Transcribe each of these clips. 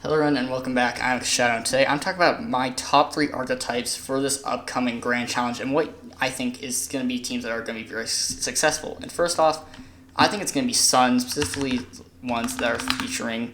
Hello everyone and welcome back. I'm Shadow. Today I'm talking about my top 3 archetypes for this upcoming Grand Challenge and what I think is going to be teams that are going to be very successful. And first off, I think it's going to be Sun, specifically ones that are featuring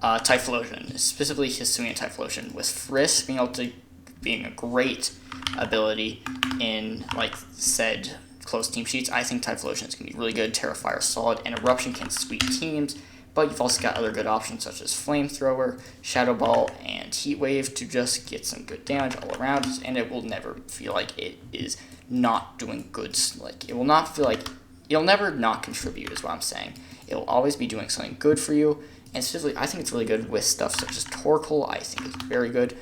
Typhlosion, specifically Hisuian Typhlosion, with Frisk being a great ability in like said close team sheets. I think Typhlosion is going to be really good. Terrifier solid, and Eruption can sweep teams. But you've also got other good options such as Flamethrower, Shadow Ball, and Heat Wave to just get some good damage all around, and it will never feel like it is not doing good. Like, it will not feel like it'll never not contribute, is what I'm saying. It will always be doing something good for you, and specifically, I think it's really good with stuff such as Torkoal. I think it's very good.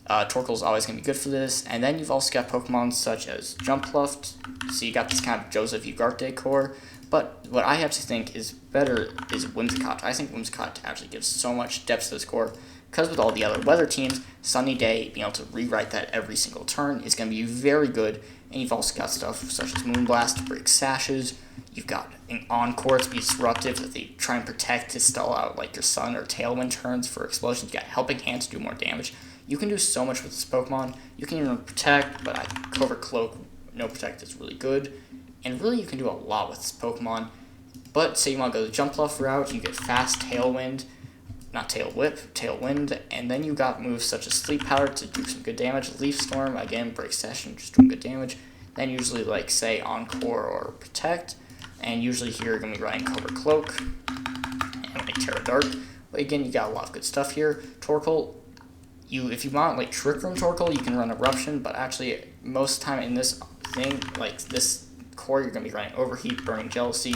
Torkoal is always going to be good for this, and then you've also got Pokemon such as Jumpluff, so you got this kind of Joseph Ugarte core. But what I have to think is better is Whimsicott. I think Whimsicott actually gives so much depth to this core, because with all the other weather teams, Sunny Day, being able to rewrite that every single turn is going to be very good. And you've also got stuff such as Moonblast to break sashes. You've got an Encore to be disruptive, that they try and protect to stall out like your Sun or Tailwind turns for explosions. You got Helping Hand to do more damage. You can do so much with this Pokemon. You can even protect, but Covert Cloak, no protect is really good. And really, you can do a lot with this Pokemon. But say you want to go the Jumpluff route, you get fast Tailwind, not Tail Whip, Tailwind, and then you got moves such as Sleep Powder to do some good damage. Leaf Storm, again, break session, just doing good damage. Then usually, like, say, Encore or Protect. And usually here, you're going to be running Covert Cloak and like Terra Dark. But again, you got a lot of good stuff here. Torkoal, if you want, like, Trick Room Torkoal, you can run Eruption, but actually, most of the time in this thing, like, this core, you're going to be running Overheat, Burning Jealousy.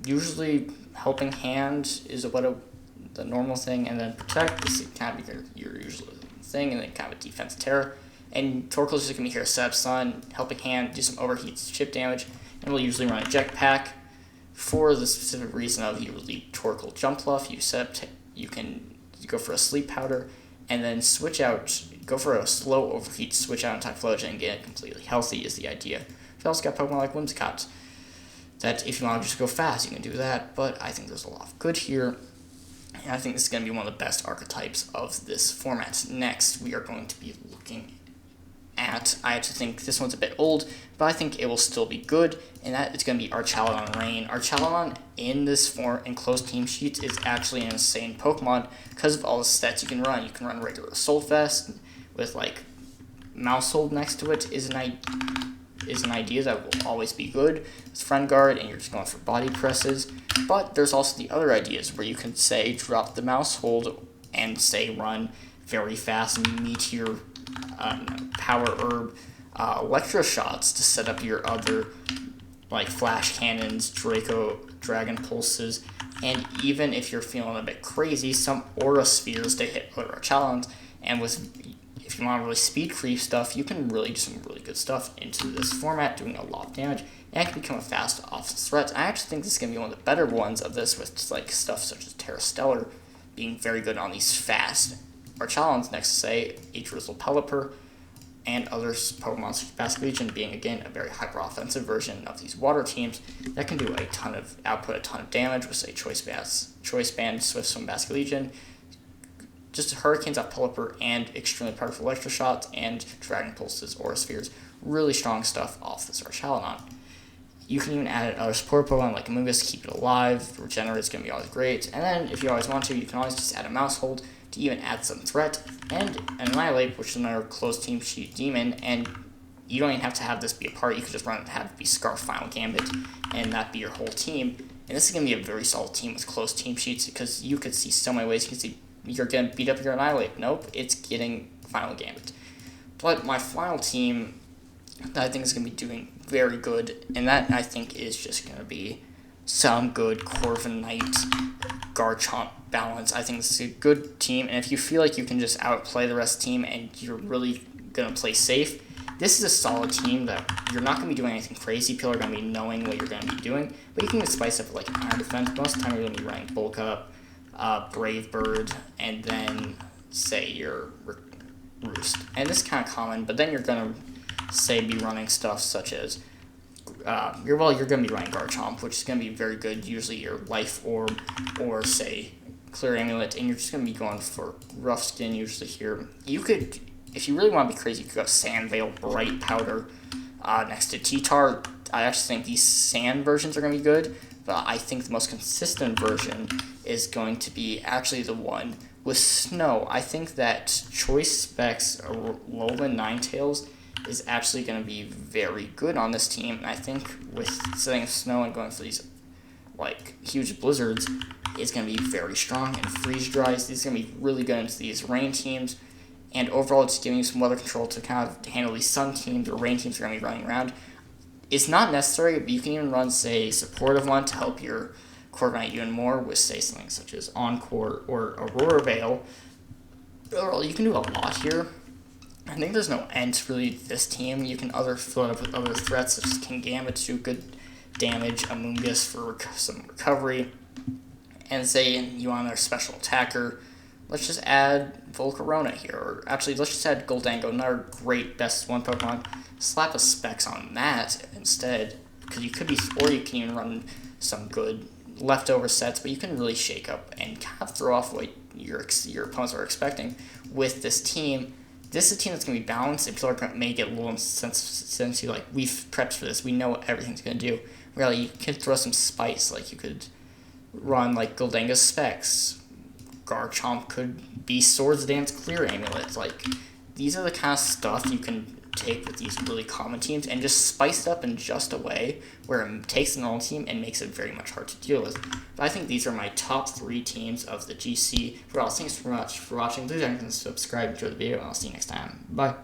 Usually, Helping Hand is the normal thing, and then Protect is kind of your usual thing, and then kind of a Defense Terror. And Torkoal is just going to be here, set up Sun, Helping Hand, do some Overheat, chip damage, and we'll usually run a Jetpack for the specific reason of you lead Torkoal Jumpluff, you can go for a Sleep Powder, and then switch out, go for a slow Overheat, switch out on Typhlosion, and get it completely healthy is the idea. You've also got Pokemon like Whimsicott, that if you want to just go fast, you can do that, but I think there's a lot of good here, and I think this is going to be one of the best archetypes of this format. Next, we are going to be looking at, I actually think this one's a bit old, but I think it will still be good, and that is going to be Archetypes Rain. Archetypes in this form, in closed team sheets, is actually an insane Pokemon because of all the stats you can run. You can run regular Assault Vest with, like, Mousehold next to it is an idea that will always be good. It's Friend Guard, and you're just going for body presses. But there's also the other ideas where you can, say, drop the Mousehold and, say, run very fast Meteor, Power Herb, Electro Shots to set up your other, like, Flash Cannons, Dragon Pulses, and even if you're feeling a bit crazy, some Aura Spheres to hit other Archetypes, and if you want really speed creep stuff, you can really do some really good stuff into this format, doing a lot of damage, and it can become a fast offensive threat. I actually think this is going to be one of the better ones of this, with like stuff such as Terra Stellar being very good on these fast Archetypes next to, say, Drizzle Pelipper, and other Pokemon such as Basculegion being, again, a very hyper-offensive version of these water teams that can do output a ton of damage with, say, Choice Band, Swift Swim, Basculegion, just Hurricanes off Pelipper, and extremely powerful Electro Shots, and Dragon Pulses, Aura Spheres. Really strong stuff off this Archetypes. You can even add other support Pokemon like Amoonguss, keep it alive, Regenerate is going to be always great, and then if you always want to, you can always just add a Mousehold to even add some threat, and an Annihilate, which is another closed team sheet demon, and you don't even have to have this be a part, you could just have it be Scarf Final Gambit, and that be your whole team. And this is going to be a very solid team with closed team sheets, because you could see so many ways. You can see you're going to beat up your Annihilate. Nope, it's getting Final Gambit. But my final team that I think is going to be doing very good, and that I think is just going to be some good Corviknight, Garchomp balance. I think this is a good team, and if you feel like you can just outplay the rest of the team and you're really going to play safe, this is a solid team that you're not going to be doing anything crazy. People are going to be knowing what you're going to be doing, but you can spice up like an Iron Defense. Most of the time you're going to be running Bulk Up, Brave Bird, and then, say, your Roost. And this is kind of common, but then you're going to, say, be running stuff such as you're going to be running Garchomp, which is going to be very good. Usually your Life Orb, or say Clear Amulet, and you're just going to be going for Rough Skin usually here. You could, if you really want to be crazy, you could go Sand Veil, Bright Powder next to T-Tar. I actually think these sand versions are going to be good, but I think the most consistent version is going to be actually the one with Snow. I think that Choice Specs Alolan Ninetales is actually going to be very good on this team, and I think with setting Snow and going for these like huge blizzards is going to be very strong, and freeze dries. These are going to be really good into these rain teams, and overall it's giving you some weather control to kind of handle these sun teams or rain teams are going to be running around. It's not necessary, but you can even run, say, supportive one to help your Corviknight even more with, say, something such as Encore or Aurora Veil. Overall, you can do a lot here. I think there's no end to really this team. You can fill it up with other threats such as Kingambit to do good damage, Amoonguss for some recovery, and say you want another special attacker. Let's just add Volcarona here, or actually let's just add Goldango, another great best one Pokemon. Slap a Specs on that instead, because you could be, or you can even run some good leftover sets, but you can really shake up and kind of throw off what your opponents are expecting with this team. This is a team that's going to be balanced, and people may get a little since you like, we've prepped for this, we know what everything's going to do. Really, you can throw some spice, like you could run like Goldango Specs, Garchomp could be Swords Dance Clear Amulet. Like, these are the kind of stuff you can take with these really common teams and just spice it up in just a way where it takes the normal team and makes it very much hard to deal with. But I think these are my top 3 teams of the GC. Thanks so much for watching. Please like and subscribe, enjoy the video, and I'll see you next time. Bye.